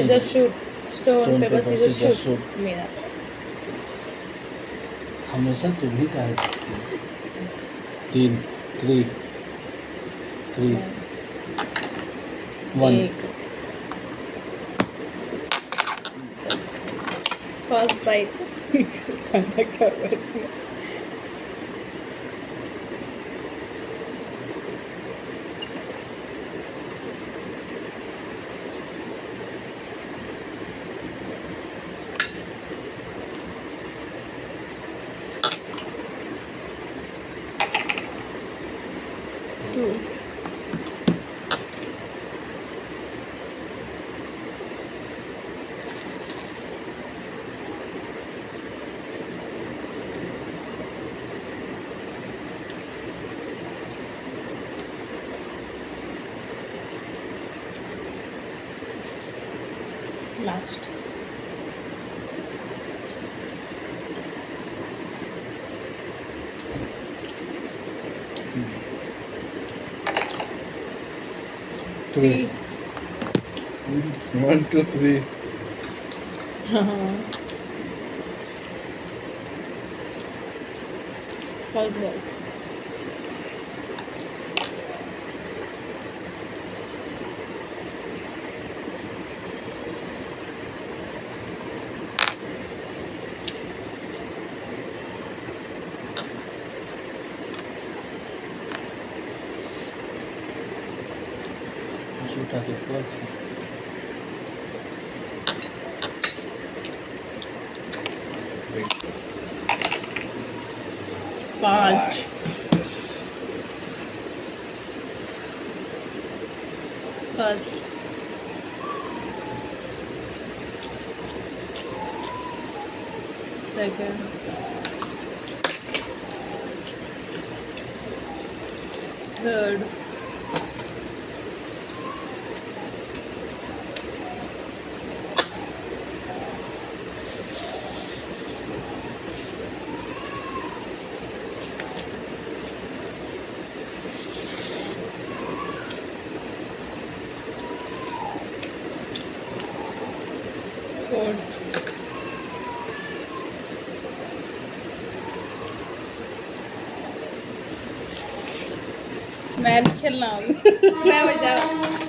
इधर shoot stone paper scissor scissor shoot. Shoot मेरा हमेशा तुम ही कार्य करती हो। 3 3 3 1 एक फर्स्ट बाइट खाना का बस to last 3 1 2 3 first ball shoot आते को 5 फर्स्ट सेकंड थर्ड फोर्थ मैं नहीं खेलना मैं बजाऊँ